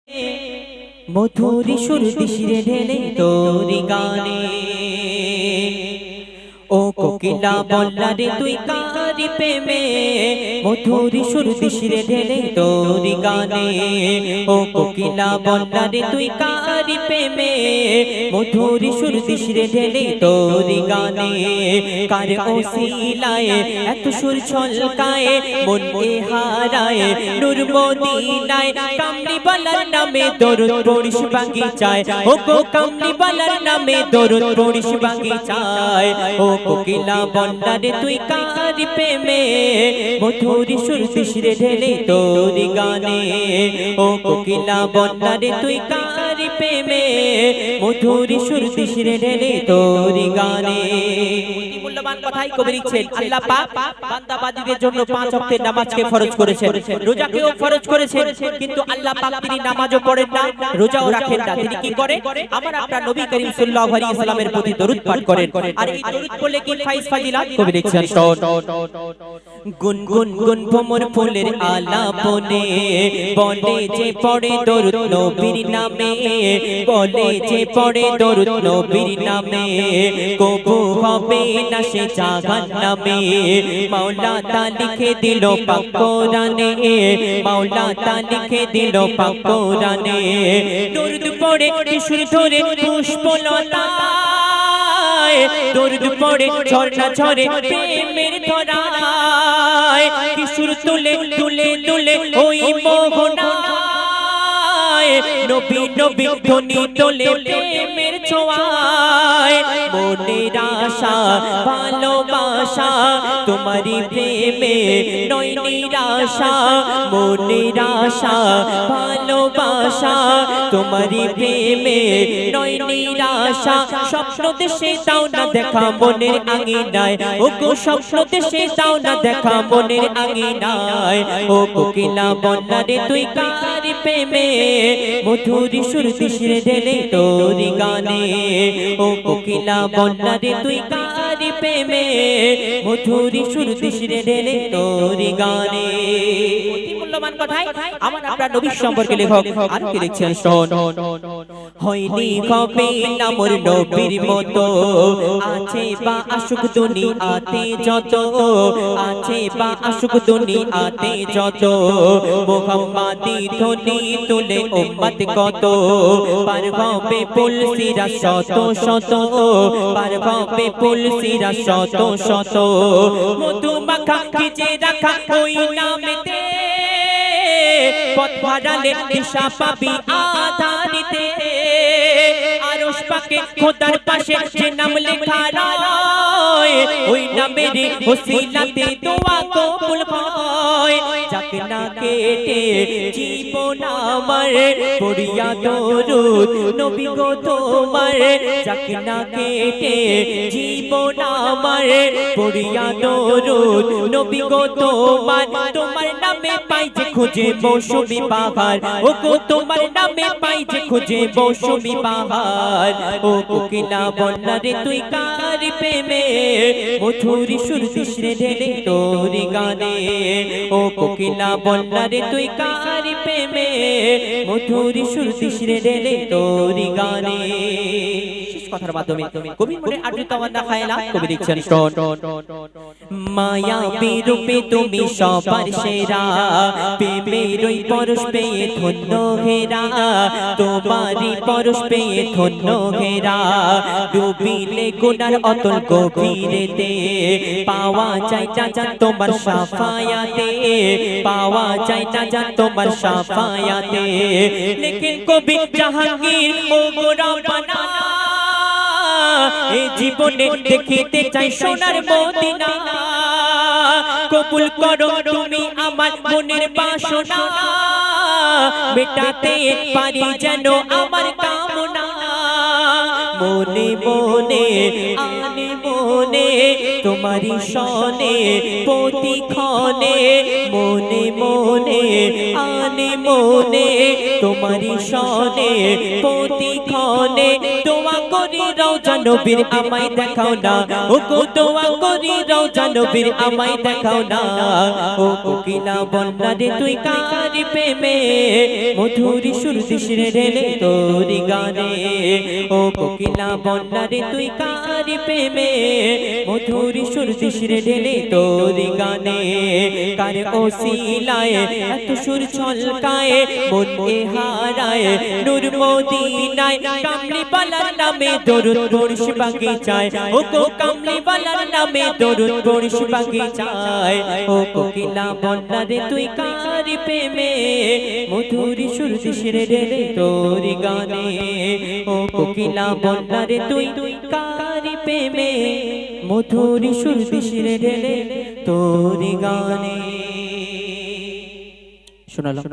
মধুর সুর দিশিরে ঢেলে তোরি গানে ও কোকিলা বল্লা রে তুই কারি প্রেমে মধুর সুর দিশিরে ঢেলে তোরি গানে ও কোকিলা বল্লা রে তুই কারি প্রেমে মধুর সুর দিশিরে ঢেলে তোরি গানে কার ওসিলায় এত সুর ছলকায় মন এ হারায় নূর মদিনায় কামলি বালার নামে দরুদ পড়িস বাগিচায় ও গো কামলি বালার নামে দরুদ পড়িস বাগিচায় ও কোকিলা বল্লা রে তুই কারি প্রেমে মধুর সুর দিশিরে ঢেলে তোরি গানে ও কোকিলা বল্লা রে তুই কারি প্রেমে মধুর সুর দিশিরে ঢেলে তোরি গানে। মূল্যবান কথাই কবি লিখছেন আল্লাহ পাক বান্দা বান্দীদের জন্য 5 ওয়াক্তের নামাজকে ফরজ করেছেন, রোজাকেও ফরজ করেছেন, কিন্তু আল্লাহ পাক তিনি নামাজও পড়েন না, রোজাও রাখেন না। তিনি কি করেন? আমার আপনার নবী করিম সাল্লাল্লাহু আলাইহি ওয়াসাল্লামের প্রতি দরুদ পাঠ করেন। আর এই দরুদ পড়লে কি ফাইজ ফাজিলাত কবি লিখছেন গুনগুন গুন ভ্রমর ফুলের আলাপনে বলে যে পড়ে দরুদ নবীর নামে, বলে যে পড়ে দরুদ নবীর নামে কবু হবে না সে জাহান্নামে। মাওলা তা লিখে দিল পাক কোরআনে, মাওলা তা লিখে দিল পাক কোরআনে। দরুদ পড়ে কিশোর ধরে পুষ্পলতা, দরুদ পড়ে ঝর্ণা ঝরে প্রেমের ধরায়, কিশোর তুলে তুলে তুলে ওই মোহনায় নবী নবী ধ্বনি তোলে প্রেমের ছোঁয়ায়। মনের আশা ভালোবাসা তোমারি প্রেমে নয় নিরাশা, মনের আশা ভালোবাসা তোমারি প্রেমে নয় নিরাশা। স্বপ্ন দেশে দাও না দেখা মনের আঙিনায়, ও গো স্বপ্ন দেশে দাও না দেখা মনের আঙিনায়। ও কোকিলা বল্লা রে তুই কারি প্রেমে মধুর সুর দিশিরে ঢেলে তোরি গানে ও কোকিলা বল্লা রে তুই কারি প্রেমে মধুর সুর দিশিরে ঢেলে তোরি গানে। মূল্যবান কথাই আমার আপনার নবী সম্পর্কে লেখক আর কি লিখছেন শোন। হয়নি কবে না মোর নবীর মতো, আছে বা আশুক দুনিয়াতে যত, আছে বা আশুক দুনিয়াতে যত। মুহাম্মাদি ধ্বনি তুলে উম্মত কত, পার হবে পুলসিরা শত শত, পার হবে পুলসিরা শত শত। মধু মাখা খিচে রাখা ওই নামেতে পথ হারালে দিশা পাবি আধারিতে। আরশ পাকে খোদার পাশে যে নাম লেখা রয়, ওই নামের ওসিলাতে দোয়া কবুল হয়। যাক না কেটে জীবন আমার পড়িয়া দরুদ নবী গো তোমার, যাক না কেটে জীবন আমার পড়িয়া দরুদ নবী গো তোমার। তোমার নামে পাই যে খুঁজে মৌসুমি বাহার, ও গো তোমার নামে পাই যে খুঁজে মৌসুমি বাহার। ও কোকিলা বল্লা রে তুই কারি প্রেমে মধুর সুর দিশিরে ঢেলে তোরি গানে ও কোকিলা বল্লা রে তুই কারি প্রেমে মধুর সুর দিশিরে ঢেলে তোরি গানে। কথার মাধ্যমে কবি মনে আদ্রিত আওয়াজা খায়লা কবি লিখছেন শোন। মায়া রূপে তুমি সবার সেরা, প্রেমেরই পরশ পেয়ে ধন্য হেরা, তোমারই পরশ পেয়ে ধন্য হেরা। ডুবিলে গুনার অতল গভীরেতে পাওয়া যায় না জান তোমার সাফায়াতে, পাওয়া যায় না জান তোমার সাফায়াতে। লেকিন কবি জাহাঙ্গীর ও গোরাবানা এই জীবনে দেখিতে চাই সোনার মদিনা। কবুল করো তুমি আমার মনের বাসনা, মেটাতে পারি যেন আমার কামনা। মনে মনে আনে মনে তোমারি শনে প্রতিক্ষণে মনে মনে আনে মনে তোমারি শনে প্রতিক্ষণে দোয়া করি রওজা নবীর আমায় দেখাও না ও গো দোয়া করি রওজা নবীর আমায় দেখাও না ও কোকিলা বন্যা রে তুই কার প্রেমে মধুর সুর দিশরে ঢেলে তোরি গানে ও কোকিলা বন্যা রে তুই কার প্রেমে মধুর সুর দিশরে ঢেলে তোরি গানে কার ওসিলায় এত সুর ছলকায় মনে হারায় নূর মদিনায় কামলি বালার নামে দরুদ পড়িস বাগিচায় ও গো কামলি বালার নামে দরুদ পড়িস বাগিচায় ও কোকিলা বন্যা রে তুই কার প্রেমে মধুর সুর দিশরে ঢেলে তোরি গানে ও কোকিলা বন্যা রে তুই কার প্রেমে মধুর সুর দিশরে ঢেলে তোরি গানে শোনালাম।